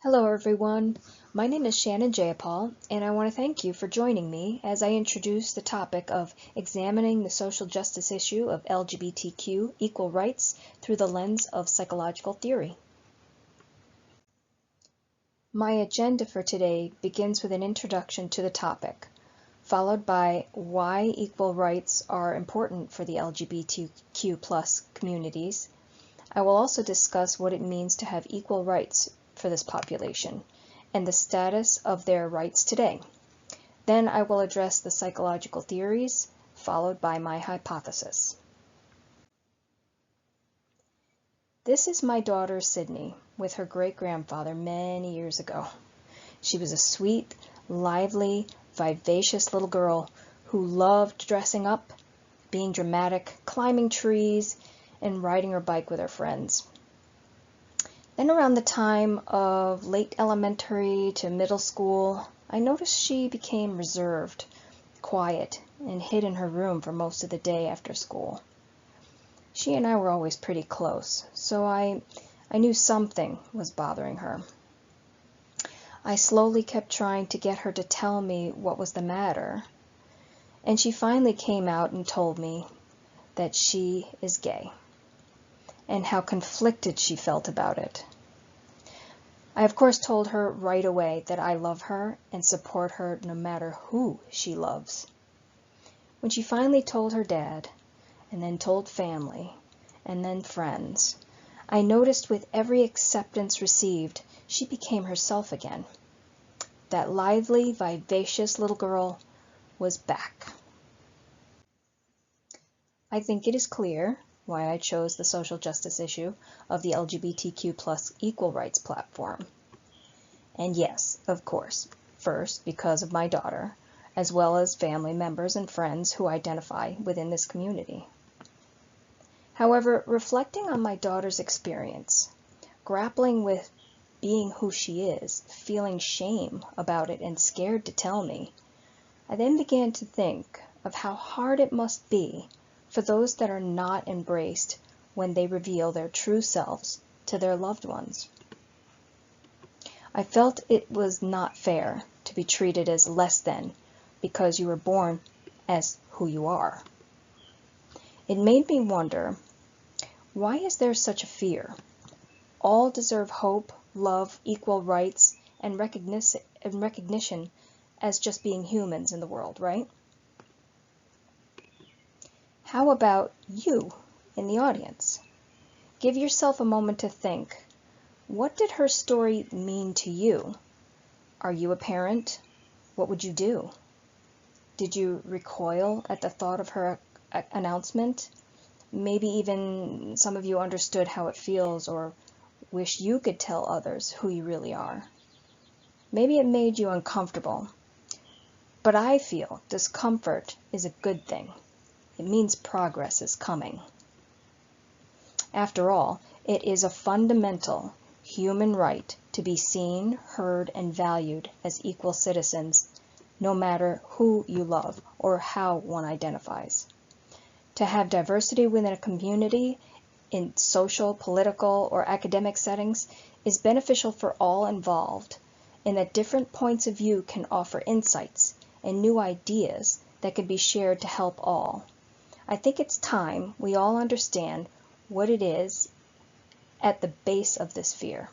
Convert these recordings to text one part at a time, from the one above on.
Hello everyone, my name is Shannon Jayapal and I want to thank you for joining me as I introduce the topic of examining the social justice issue of LGBTQ equal rights through the lens of psychological theory. My agenda for today begins with an introduction to the topic, followed by why equal rights are important for the LGBTQ+ communities. I will also discuss what it means to have equal rights for this population and the status of their rights today. Then I will address the psychological theories, followed by my hypothesis. This is my daughter Sydney with her great-grandfather many years ago. She was a sweet, lively, vivacious little girl who loved dressing up, being dramatic, climbing trees, and riding her bike with her friends. Then around the time of late elementary to middle school, I noticed she became reserved, quiet, and hid in her room for most of the day after school. She and I were always pretty close, so I knew something was bothering her. I slowly kept trying to get her to tell me what was the matter, and she finally came out and told me that she is gay, and how conflicted she felt about it. I of course told her right away that I love her and support her no matter who she loves. When she finally told her dad, and then told family, and then friends, I noticed with every acceptance received, she became herself again. That lively, vivacious little girl was back. I think it is clear why I chose the social justice issue of the LGBTQ+ equal rights platform. And yes, of course, first because of my daughter, as well as family members and friends who identify within this community. However, reflecting on my daughter's experience, grappling with being who she is, feeling shame about it and scared to tell me, I then began to think of how hard it must be for those that are not embraced when they reveal their true selves to their loved ones. I felt it was not fair to be treated as less than because you were born as who you are. It made me wonder, why is there such a fear? All deserve hope, love, equal rights, and recognition as just being humans in the world, right? How about you in the audience? Give yourself a moment to think, what did her story mean to you? Are you a parent? What would you do? Did you recoil at the thought of her announcement? Maybe even some of you understood how it feels or wish you could tell others who you really are. Maybe it made you uncomfortable, but I feel discomfort is a good thing. It means progress is coming. After all, it is a fundamental human right to be seen, heard, and valued as equal citizens, no matter who you love or how one identifies. To have diversity within a community in social, political, or academic settings is beneficial for all involved, in that different points of view can offer insights and new ideas that can be shared to help all. I think it's time we all understand what it is at the base of this fear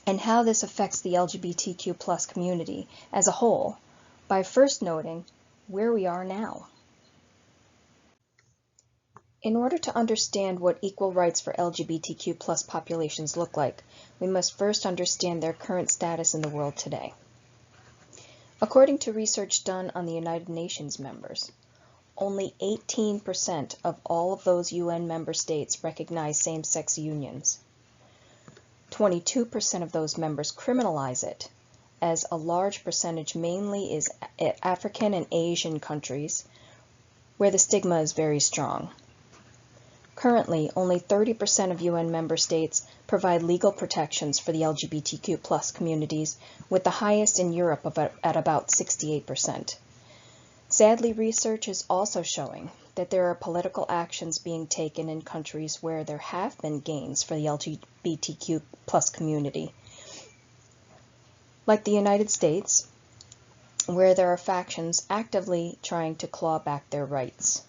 and how this affects the LGBTQ+ community as a whole by first noting where we are now. In order to understand what equal rights for LGBTQ+ populations look like, we must first understand their current status in the world today. According to research done on the United Nations members, only 18% of all of those UN member states recognize same-sex unions. 22% of those members criminalize it, as a large percentage mainly is African and Asian countries, where the stigma is very strong. Currently, only 30% of UN member states provide legal protections for the LGBTQ+ communities, with the highest in Europe at about 68%. Sadly, research is also showing that there are political actions being taken in countries where there have been gains for the LGBTQ+ community, like the United States, where there are factions actively trying to claw back their rights.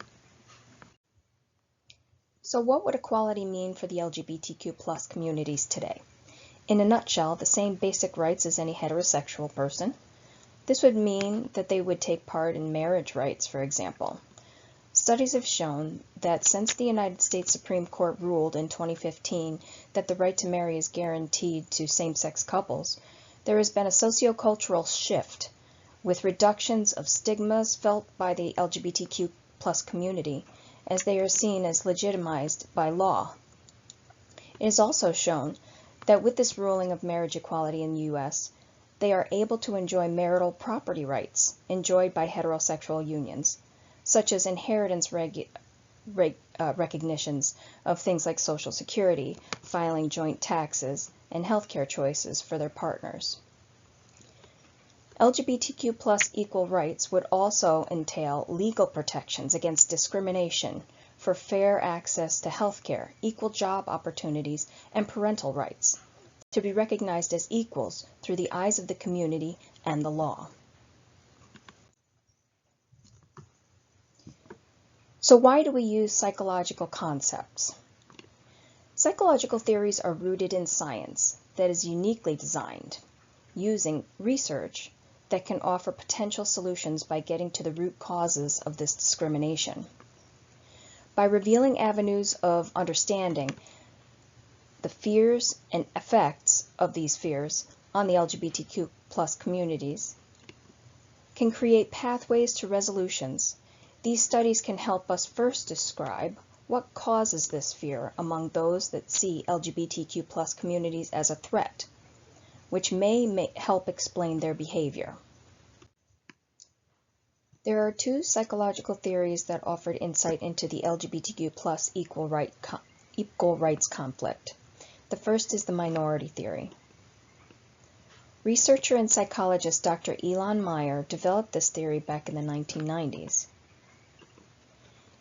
So what would equality mean for the LGBTQ plus communities today? In a nutshell, the same basic rights as any heterosexual person. This would mean that they would take part in marriage rights, for example. Studies have shown that since the United States Supreme Court ruled in 2015 that the right to marry is guaranteed to same-sex couples, there has been a sociocultural shift with reductions of stigmas felt by the LGBTQ plus community as they are seen as legitimized by law. It is also shown that with this ruling of marriage equality in the U.S., they are able to enjoy marital property rights enjoyed by heterosexual unions, such as inheritance recognitions of things like Social Security, filing joint taxes, and healthcare choices for their partners. LGBTQ plus equal rights would also entail legal protections against discrimination for fair access to healthcare, equal job opportunities, and parental rights, to be recognized as equals through the eyes of the community and the law. So why do we use psychological concepts? Psychological theories are rooted in science that is uniquely designed, using research that can offer potential solutions by getting to the root causes of this discrimination. By revealing avenues of understanding the fears and effects of these fears on the LGBTQ plus communities, can create pathways to resolutions. These studies can help us first describe what causes this fear among those that see LGBTQ plus communities as a threat, which may help explain their behavior. There are two psychological theories that offered insight into the LGBTQ plus equal rights conflict. The first is the minority theory. Researcher and psychologist Dr. Elon Meyer developed this theory back in the 1990s.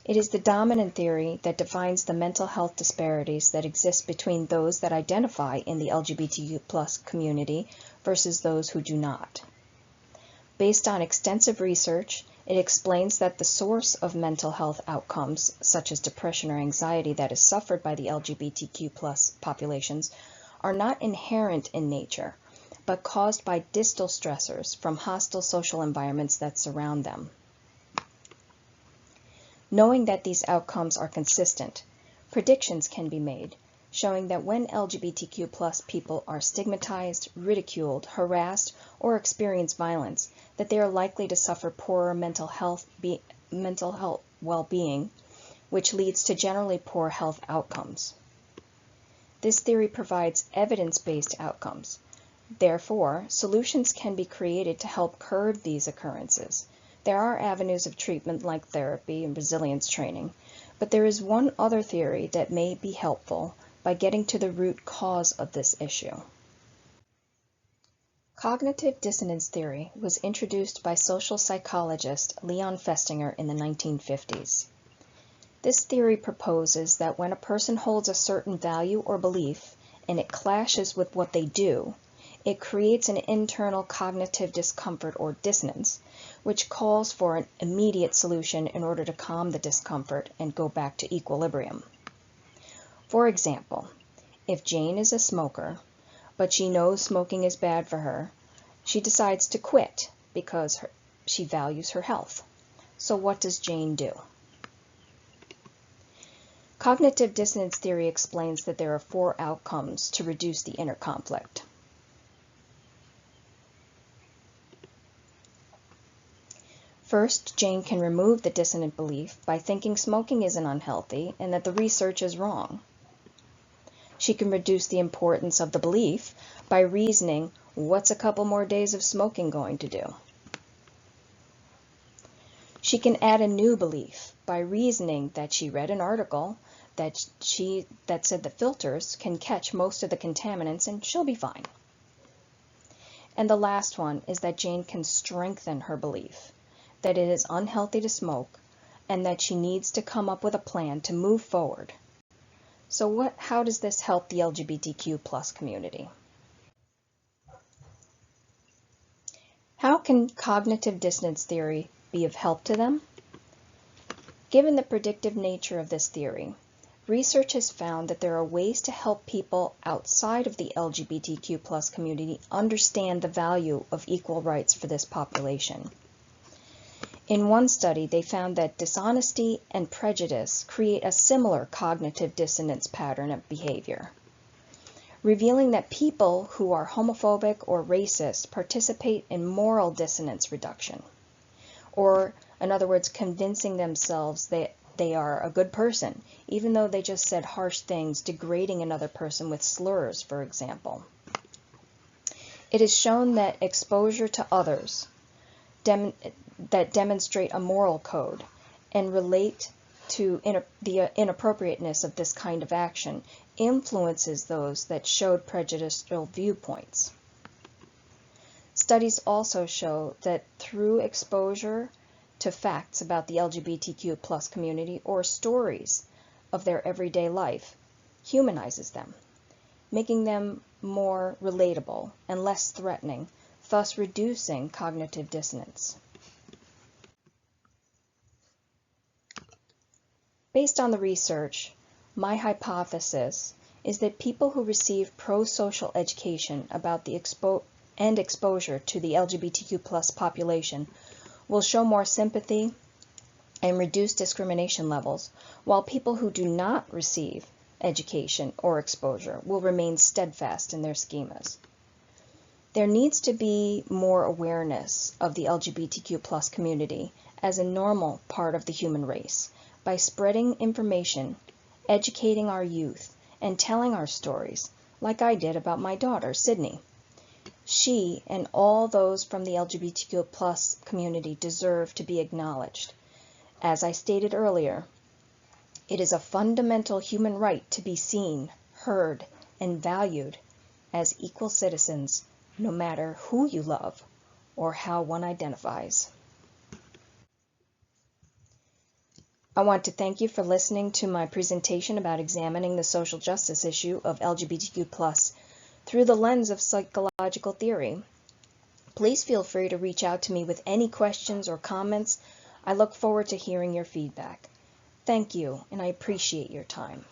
It is the dominant theory that defines the mental health disparities that exist between those that identify in the LGBTQ plus community versus those who do not. Based on extensive research, it explains that the source of mental health outcomes, such as depression or anxiety that is suffered by the LGBTQ plus populations, are not inherent in nature, but caused by distal stressors from hostile social environments that surround them. Knowing that these outcomes are consistent, predictions can be made, showing that when LGBTQ plus people are stigmatized, ridiculed, harassed, or experience violence, that they are likely to suffer poorer mental health well-being, which leads to generally poor health outcomes. This theory provides evidence-based outcomes. Therefore, solutions can be created to help curb these occurrences. There are avenues of treatment like therapy and resilience training, but there is one other theory that may be helpful by getting to the root cause of this issue. Cognitive dissonance theory was introduced by social psychologist Leon Festinger in the 1950s. This theory proposes that when a person holds a certain value or belief and it clashes with what they do, it creates an internal cognitive discomfort or dissonance, which calls for an immediate solution in order to calm the discomfort and go back to equilibrium. For example, if Jane is a smoker, but she knows smoking is bad for her, she decides to quit because she values her health. So what does Jane do? Cognitive dissonance theory explains that there are 4 outcomes to reduce the inner conflict. First, Jane can remove the dissonant belief by thinking smoking isn't unhealthy and that the research is wrong. She can reduce the importance of the belief by reasoning, what's a couple more days of smoking going to do? She can add a new belief by reasoning that she read an article that said that filters can catch most of the contaminants and she'll be fine. And the last one is that Jane can strengthen her belief that it is unhealthy to smoke and that she needs to come up with a plan to move forward. So how does this help the LGBTQ plus community? can cognitive dissonance theory be of help to them? Given the predictive nature of this theory, research has found that there are ways to help people outside of the LGBTQ+ community understand the value of equal rights for this population. In one study, they found that dishonesty and prejudice create a similar cognitive dissonance pattern of behavior, revealing that people who are homophobic or racist participate in moral dissonance reduction, or in other words, convincing themselves that they are a good person, even though they just said harsh things, degrading another person with slurs, for example. It is shown that exposure to others that demonstrate a moral code and relate to the inappropriateness of this kind of action influences those that showed prejudicial viewpoints. Studies also show that through exposure to facts about the LGBTQ+ community or stories of their everyday life humanizes them, making them more relatable and less threatening, thus reducing cognitive dissonance. Based on the research, my hypothesis is that people who receive pro-social education about the exposure to the LGBTQ+ population will show more sympathy and reduce discrimination levels, while people who do not receive education or exposure will remain steadfast in their schemas. There needs to be more awareness of the LGBTQ+ community as a normal part of the human race by spreading information, educating our youth, and telling our stories, like I did about my daughter, Sydney. She and all those from the LGBTQ+ community deserve to be acknowledged. As I stated earlier, it is a fundamental human right to be seen, heard, and valued as equal citizens, no matter who you love or how one identifies. I want to thank you for listening to my presentation about examining the social justice issue of LGBTQ+ through the lens of psychological theory. Please feel free to reach out to me with any questions or comments. I look forward to hearing your feedback. Thank you, and I appreciate your time.